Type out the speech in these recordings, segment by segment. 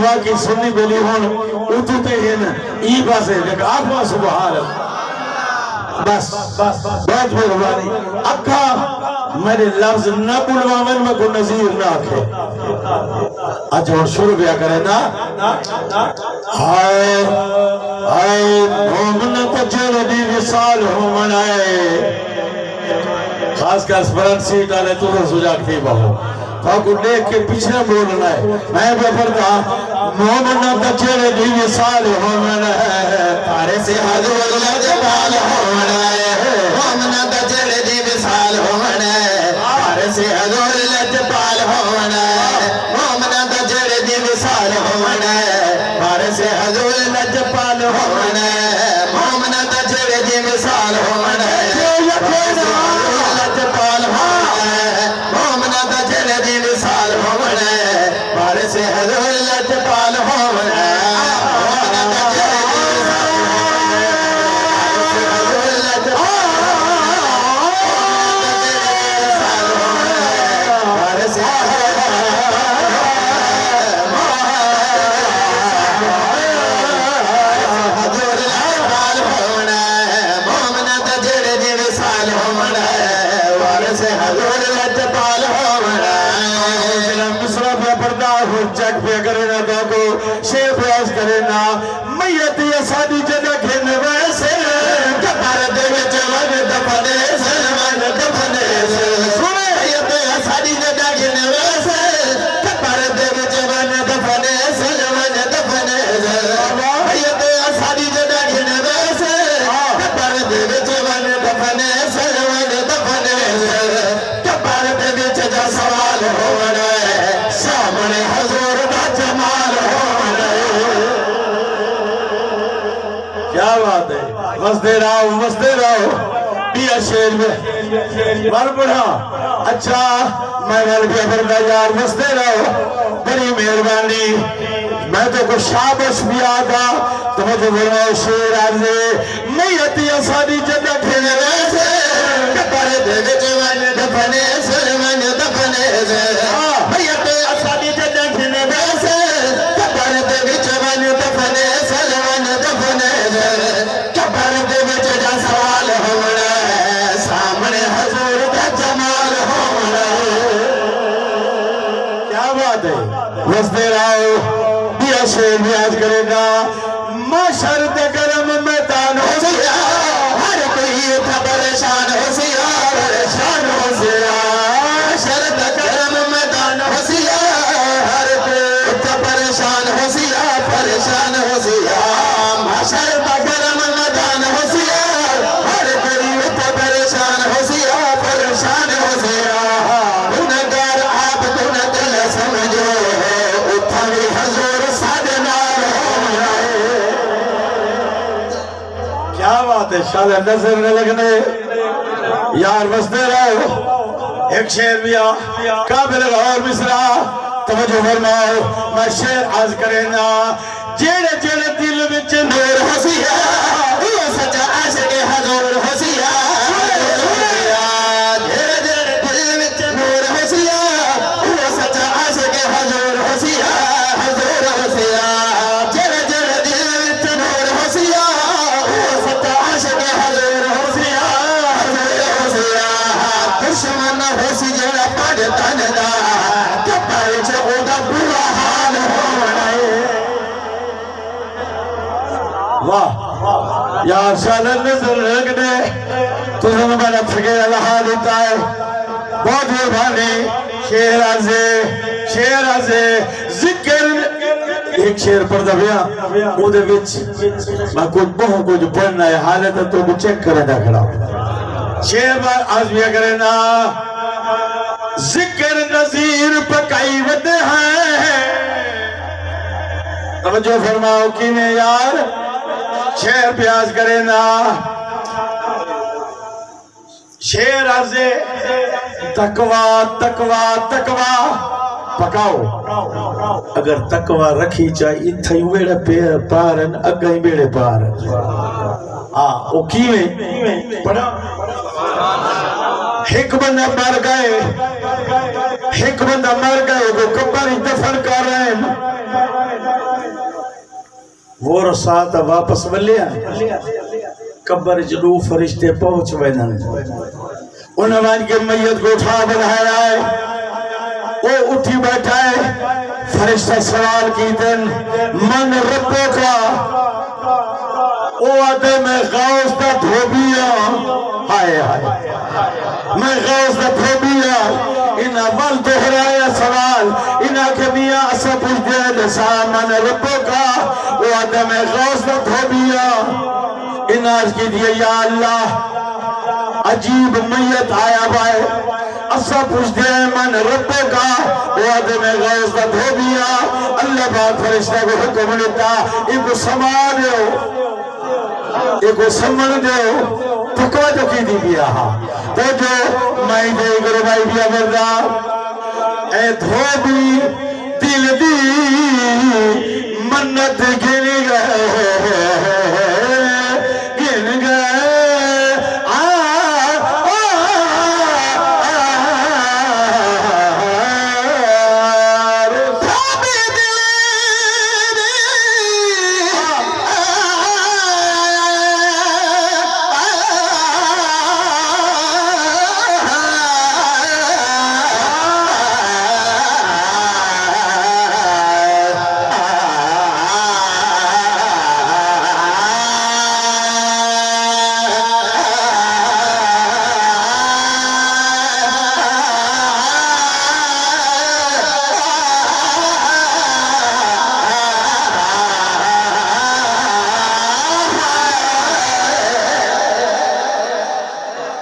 बाकी सुन्नी बेली होन उतु ते हैं ई बस है लेकिन आत्मा सुभान बस बहुत मेहरबानी अक्का मेरे लफ्ज न बुलवावन में को नजीर ना आखे अच्छा और शुरू क्या करे ना हाय हाय मोमन तजर दी विसाल हो मनाए खासकर स्मरण सीट वाले तो सुजाग थी बहु तो देख के पीछे बोलना है मैं बेफरदा मोमन तजर दी विसाल हो मनाए तारे से हजूर जबाल हो मनाए मोमन तजर दी विसाल हो मनाए तारे से हजूर लजपाल हो मनाए मोमन तजर दी विसाल हो मनाए तारे से हजूर लजपाल हो मनाए मोमन तजर दी विसाल हो मनाए लजपाल हो मनाए मोमन तजर दी विसाल हो मनाए तारे से हजूर लजपाल हो मनाए मस्ते रहो पिया शेर में मर बढ़ा अच्छा मैं मर गया फरदा यार मस्ते रहो बड़ी मेहरबानी मैं तो कुछ शाबाश भी आता तो मुझे बोलवाओ शेर आजे नहीं आती आसानी जन्नत खेलने वैसे पर देवे जवान दफने सलमान दफने से नहीं आती आसानी जन्नत खेलने वैसे पर देवे जवान दफने सलमान दफने से पर देवे जजा सवाल हो सामने हजूर का जमाल हो क्या बात है वस्ते रहो दिया शेर ब्याज करेगा माशर दे गरम मैदान हो सिया हर कोई था परेशान हो सिया परेशान हो सिया शर दे गरम मैदान हो सिया हर कोई था परेशान हो सिया परेशान हो सिया माशर दे गरम मैदान हो सिया हर कोई था परेशान हो सिया परेशान हो सिया गुनहगार आप गुनह समझो उठा भी हजूर सादे नाल हो क्या बात है शाला नजर न लगने यार बसते रहो एक शेर भी काबिल और मिसरा तवज्जो फरमाओ मैं शेर आज करे ना जेड़े जेड़े दिल विच नूर हसिया वो सच्चा आशिक हजूर हसिया जेड़े जेड़े दिल विच नूर हसिया वो सच्चा आशिक हजूर हसिया हजूर हसिया जेड़े जेड़े दिल विच नूर हसिया वो सच्चा आशिक हजूर हसिया हजूर हसिया दुश्मन होसी जेड़ा पढ़ तन दा कपर च ओदा बुरा हाल होना वाह यार शाला नजर रखने तुझे मेरा थके हाल होता है बहुत मेहरबानी शेर आजे जिक्र एक शेर पढ़दा पिया ओदे विच मैं कुछ बहुत कुछ पढ़ना है हालत तो चेक करे दा खड़ा शेर बार आज भी करे ना जिक्र नजीर पकाई वद है तवज्जो फरमाओ कि में यार शेर प्याज करे ना शेर आजे तकवा तकवा तकवा पकाओ अगर तकवा रखी चाहे इथे बेड़े पार अगे ही बेड़े पार हाँ वो किवें पढ़ा एक बंदा मर गए वो कब्र दफन कर रहे हैं वो रसात वापस वलिया कब्र जदू फरिश्ते पहुंच वेंदन उन वन के मैयत को उठा बनाया है वो उठी बैठा है फरिश्ता सवाल कीतन मन रब्बो का ओ आते मैं गौस दा धोबिया हाय हाय मैं गौस दा धोबिया इन अवल दोहराया सवाल इन के मियां असा पूछते हैं सामन रब्बो का ओ आते मैं गौस दा धोबिया इन आज की दिए या अल्लाह अजीब मैयत आया भाई असा पूछते हैं मन रब्बो का वो आते मैं गौस दा धोबिया अल्लाह पाक फरिश्ता को हुक्म देता इनको समा दो इनको सम्मान दो तुकवा जो की दी बिया तो जो मैं दे गुरु भाई बिया मरदा ए धोबी दिल दी मन्नत गिन गए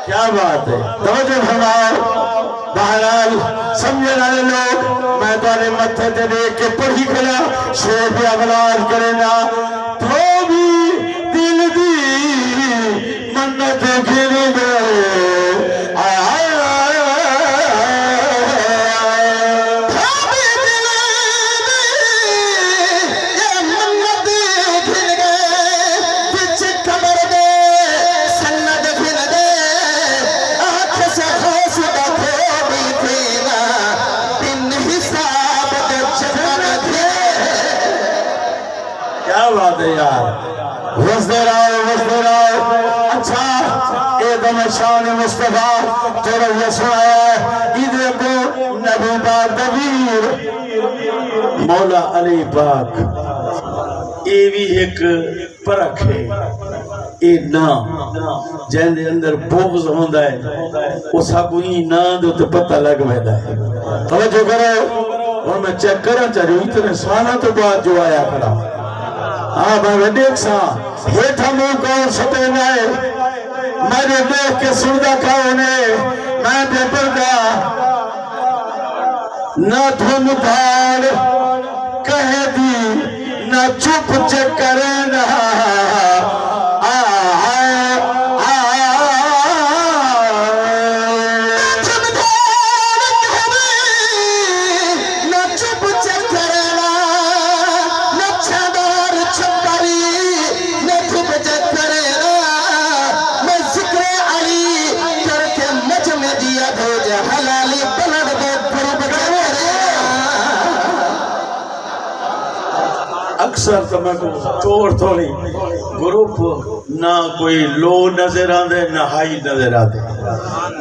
क्या बात है तवज्जो फरमाओ बहरहाल समझने वाले लोग मैं तुम्हारे मत्थे ते देख के पढ़ी खड़ा शेर पे अवलाद करेना तो भी दिल दी मन्नत गिर गए बात है यार वस्दे रहो अच्छा एकदम शान मुस्तफा तेरा ये सुनाया इधर को नबी पाक दबीर मौला अली पाक ये भी एक परख है ये ना जिंदे अंदर बोझ होंदा है उस कोई ना दे तो पता लग वेंदा है तवज्जो करो और मैं चेक करा चाहूं इतने सालों तो बाद जो आया खड़ा हाँ मैं देख सा हेठा मुंह कौन सते गए मेरे देख के सुनदा कौन है मैं पेपर का न धुन धार कह दी न चुप चक्कर न अक्सर तो मैं तोड़ थोड़ी ग्रुप ना कोई लो नजर आते ना हाई नजर आते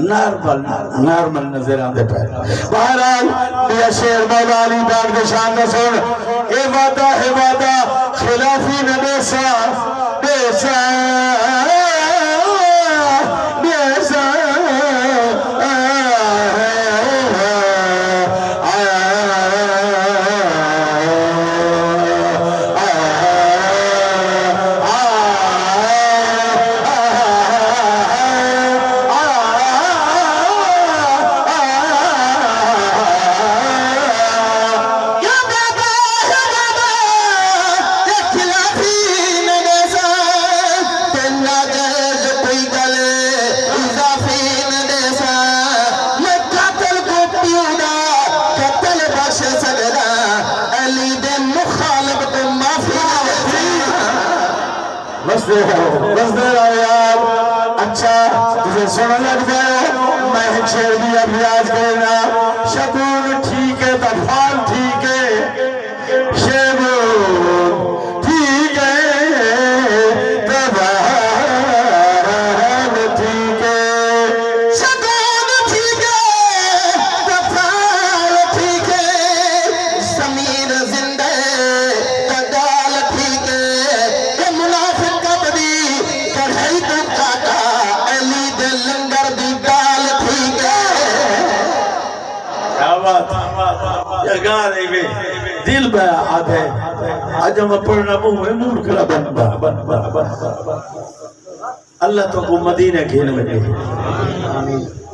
नॉर्मल नजर आते पे बहरहाल मेरा शेर मौला अली पाक के शान का सुन ए वादा है वादा खिलाफी न बेसा बेसा बेसा बस दे रहो यार अच्छा तुझे सुन लग जाए मैं शेर भी अब याद करना शकून ठीक है तफाल ठीक है शेर या गा रही वे दिल में आधे आज हम पढ़ना मुंह में मूड करा बनता अल्लाह तो को मदीने खेल में दे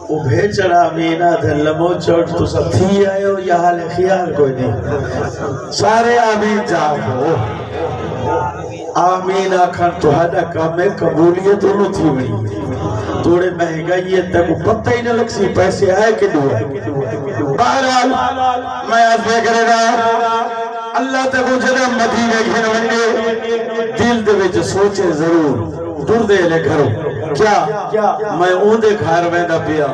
वो भेचड़ा मीना धन लमो चोट तो सब थी आयो या हाल ख्याल कोई नहीं सारे आमीन जाओ आमीन आखन तो हदा काम में कबूलियत दोनों थी वही थोड़े महंगाई है तक पता ही न लग सी पैसे आए कि दो बहरहाल मैं आज करेगा अल्लाह तक जरा मदीने घेन वने दिल दे विच सोचे जरूर दूर दे ले घरों क्या मैं ऊंदे घर वेंदा पिया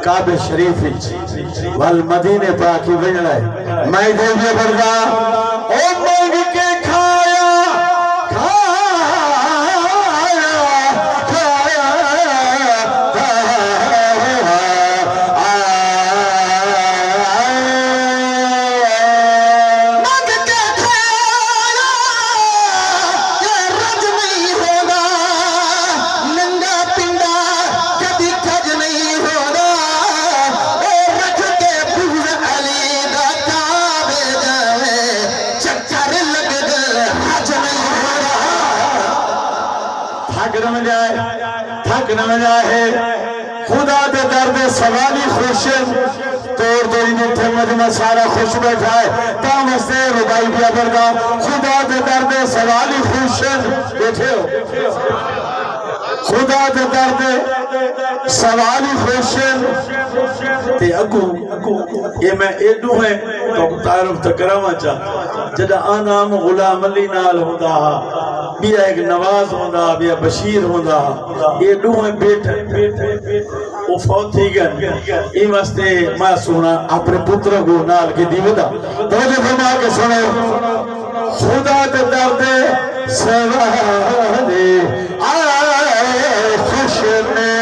काबे शरीफ विच वल मदीने पाक वणना है मैं दे बरदा ओ मांग के खाया खुदा दे दर्द सवाली खुशन तोड़ तोड़ी जिथे मजमा सारा खुश बैठा है तामसे रुबाई दिया बरदा खुदा दे दर्द सवाली खुशन बैठे हो खुदा दे दर्द सवाली खुशन ते अगू ये मैं एडू है तो तारुफ तो करावा चा जदा आनाम गुलाम अली नाल होंदा बिया एक नवाज होंदा बिया बशीर होंदा ये दो है बेटे वो फौत थी गए इन वास्ते मैं सुना अपने पुत्र को नाल के दीवदा तो जो फरमा के सुनो खुदा दे दर्द सवाले आए खुश ने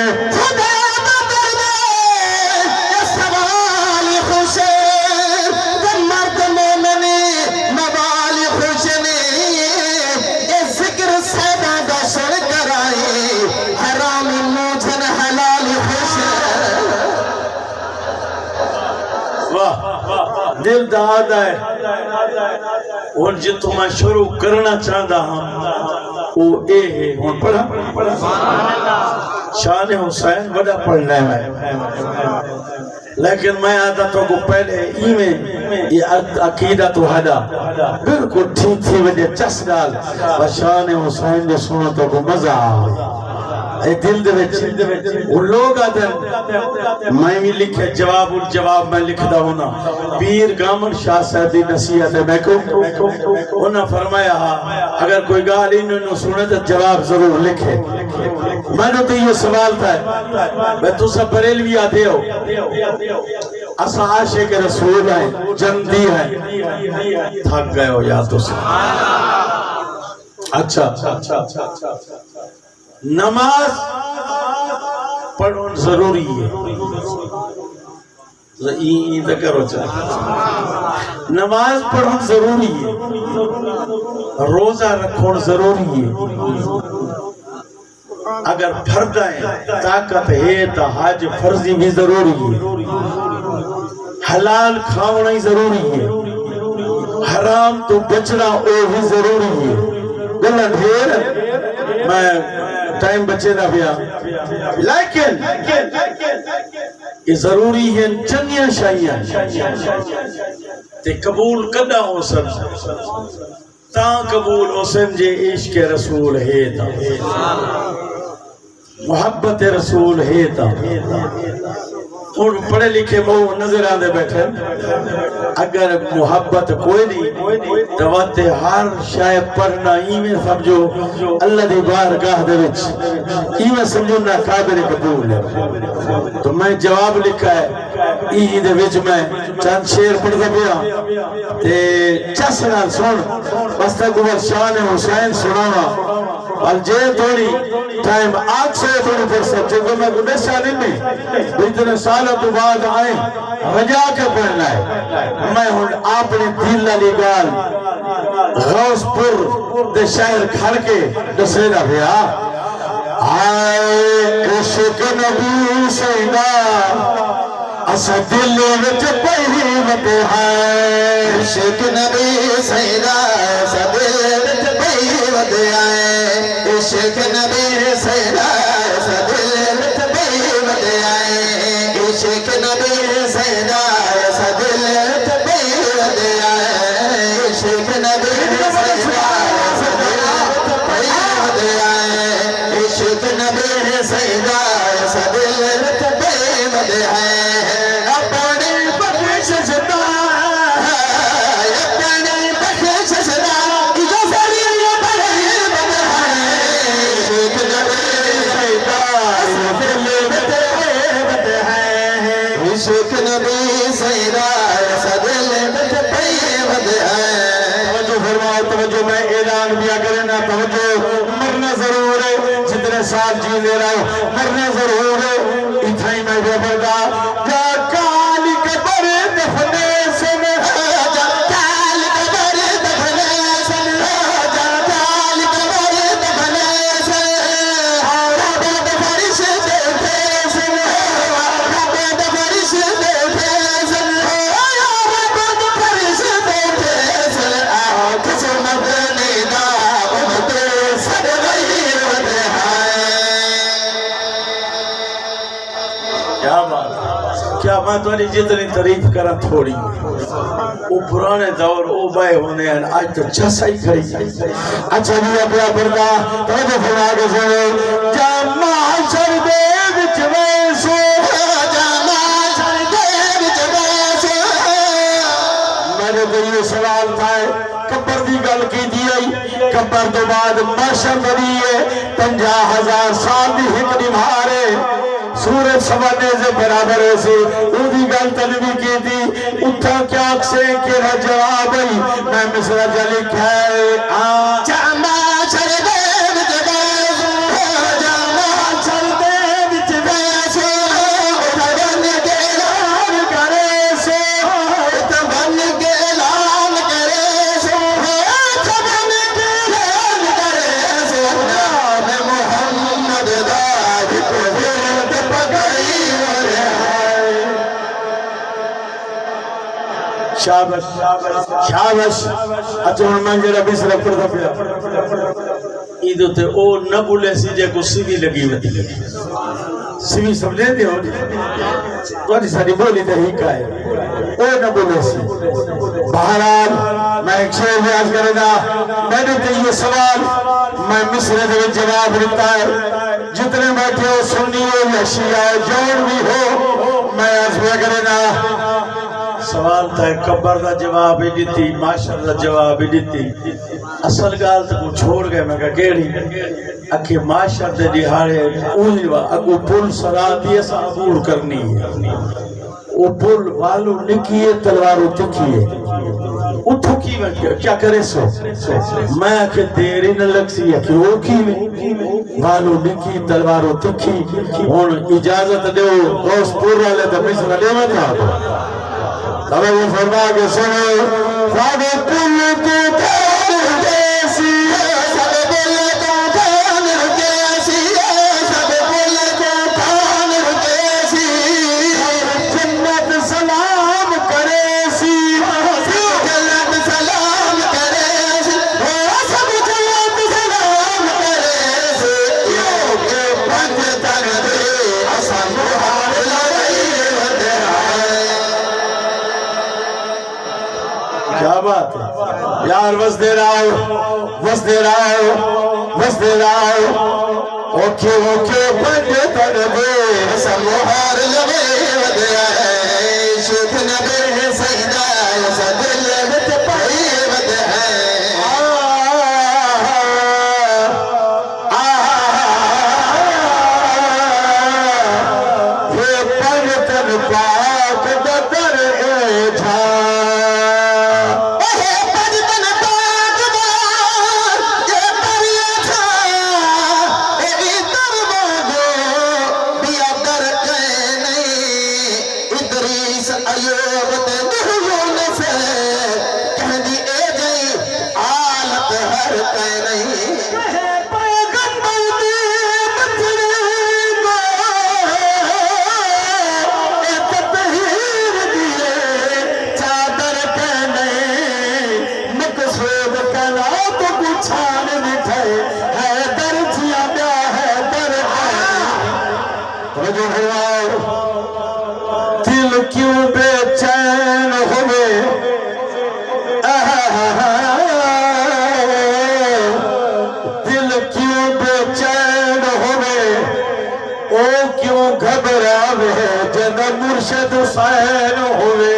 दिल दाद है और जितो मैं शुरू करना चाहता हूं वो ए है हुन पढ़ा शान हुसैन बड़ा पढ़ना है लेकिन मैं आता तो को पहले इमें ये अकीदा तो हदा बिल्कुल ठीक थी वजह चस डाल शान हुसैन जो सुनो तो को मजा आए दिल दे विच वो लोग आते मैं भी लिखे जवाब और जवाब मैं लिखदा होना पीर गामन शाह साहब दी नसीहत है मैं को उन्हें फरमाया अगर कोई गाल इन्होंने सुने तो जवाब जरूर लिखे मैंने तो ये सवाल था मैं तू सब बरेलवी आते हो असा आशिक रसूल है जंदी है थक गए हो यार तो अच्छा नमाज पढ़ना जरूरी है करो नमाज पढ़ना जरूरी है रोजा रखना जरूरी है अगर फर्द है ताकत है तो हज फर्जी भी जरूरी है हलाल खाना ही जरूरी है हराम तो बचना वो भी जरूरी है गलत ढेर मैं टाइम बचे ना भैया लेकिन ये जरूरी है चंगिया शाइयां ते कबूल कदा हो सन ता कबूल हो सन जे इश्क रसूल है ता मोहब्बत रसूल है ता और पढ़े लिखे बहु नजर आते बैठे अगर मोहब्बत कोई नहीं तो वाते हर शायद पढ़ना इवें समझो अल्लाह दी बारगाह दे विच इवें समझो ना काबिल कबूल है तो मैं जवाब लिखा है ई दे विच मैं चंद शेर पढ़दा पिया ते चस नाल सुन बस तक शान हुसैन सुनावा और जे थोड़ी टाइम आज से थोड़ी फुर्सत जो मैं गुनेसा नहीं इतने सालों तो बाद आए रजा के पढ़ना है मैं हुन अपने दिल वाली गाल गौसपुर दे शहर खड़ के दसेदा भैया आए इश्क नबी सैदा असा दिल विच पई वते है इश्क नबी सैदा असा दिल विच पई वते है इश्क नबी सैदा असा दिल विच पई वते है इश्क नबी सैदा असा दिल विच पई वते है इश्क नबी सैदा असा दिल विच पई वते है इश्क नबी सैदा असा दिल विच पई वते है इश्क नबी सैदा सदिल विच पई वते है तवज्जो फरमाओ तवज्जो मैं ऐलान दिया करना तवज्जो मरना जरूर है जितने साल जीते रहो मरना जरूर है इतना ही मैं बेबदा जा काल कबर दफने सुन जा काल कबर दफने सुन जा काल कबर दफने सुन रब द फरिश देखे सुन रब द फरिश देखे सुन रब द फरिश देखे सुन किस्मत निदा उमत सब गैर वते क्या बात क्या मैं तुम्हारी जितनी तारीफ करा थोड़ी वो पुराने दौर वो बाय होने हैं आज तो जैसा ही खड़ी अच्छा जी अपना पर्दा तो फरमा के सुनो जामा शर दे विच वैसो जामा शर दे विच वैसो मेरे तो ये सवाल था कब्र दी गल की दी आई कब्र तो बाद माशर बनी है 50,000 साल दी हिक निभारे सूरज सवाने से बराबर है से उदी गल तलबी की थी उठा क्या से केरा जवाब है मैं मिसरा जली खाए आ जामा छड़ दे विच बैसो जामा छड़ दे विच बैसो तवन के ऐलान करे सो तवन के ऐलान करे सो तवन के ऐलान करे सो नाम मोहम्मद दा शाबाश शाबाश अच्छा हुन मैं जरा बिसरा पड़दा पिया इदो ते ओ न बोले सी जे को सीवी लगी वती सीवी समझे दे हो तोरी सारी बोली ते ही का है ओ न बोले सी बहरहाल मैं एक शेर बयान करेगा मैंने तो ये सवाल मैं मिस्र दे जवाब देता है जितने बैठे हो सुन्नी हो या शिया जोड़ भी हो मैं अर्ज करेगा सवाल था कब्र का जवाब ही दी माशर का जवाब ही दी असल गाल तो छोड़ गए मैं केड़ी अखे माशर दे दिहाड़े उही वा अगो पुल सराती असा अबूर करनी है वो पुल वालू निकी है तलवारों तिखी है उठो की मैं क्या करे सो मैं आखे देर ही न लगसी है कि वो की में वालू निकी तलवारों तिखी हुन इजाजत दो दोस्त पूरा ले तो मिसरा लेवा था तब वो फरमा के सुनो सब पुल को थान जैसी सब पुल को थान जैसी सब पुल को थान जैसी जन्नत सलाम करे सी जन्नत सलाम करे सी सब जन्नत सलाम करे सी यो के पंज तन दे असन हार लई वते क्या बात है यार बस दे रहा हूँ बस दे रहा हूँ बस दे रहा हूँ ओके ओके पंजे तन दे समोहार लगे वदे है शुभ नबी सैदा सदिल विच पई वदे है ये पंज तन पाक दर ए झा अयोब हुआ दिल क्यों बेचैन हुए दिल क्यों बेचैन हुए ओ क्यों घबरावे जब मुर्शद हुसैन हुए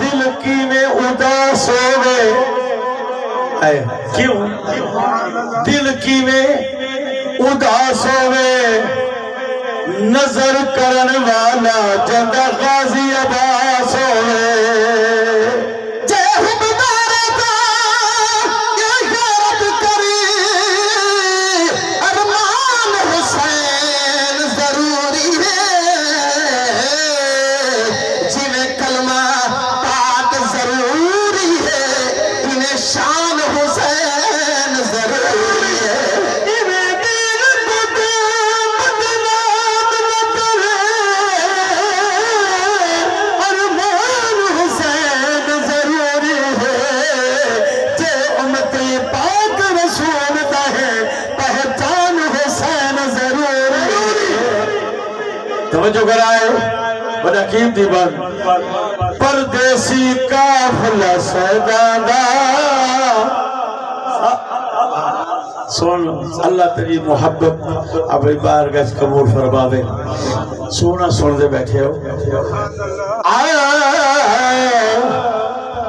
दिल की में उदास हो गए क्यों दिल की में उदास हो गए नजर करने वाला जंदा गाजी अब्बास हो गए तवज्जो कराए बड़ा कीमती बात परदेसी काफिला सदादा सुन अल्लाह तेरी मोहब्बत अपनी बारगाह कबूल फरमावे सोना सुन दे बैठे हो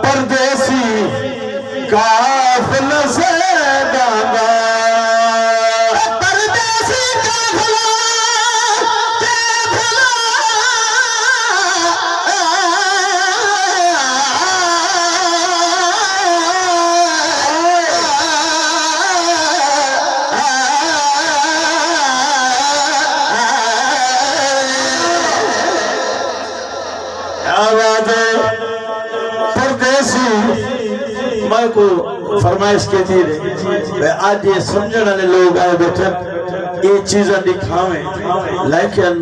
परदेसी काफिला सदादा मैं को फरमाइश की थी आज ये समझने वाले लोग आए बैठे ये चीजें दिखावे लेकिन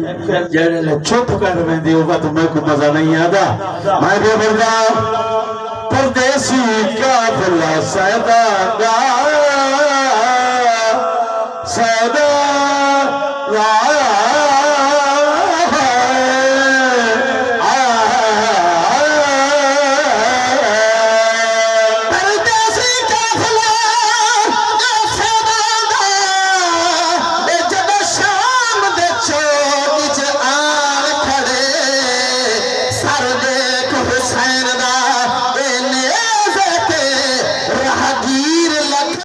जड़े चुप कर में होगा तो मैं को मजा नहीं आता मैं भी बंदा परदेसी का भला सदा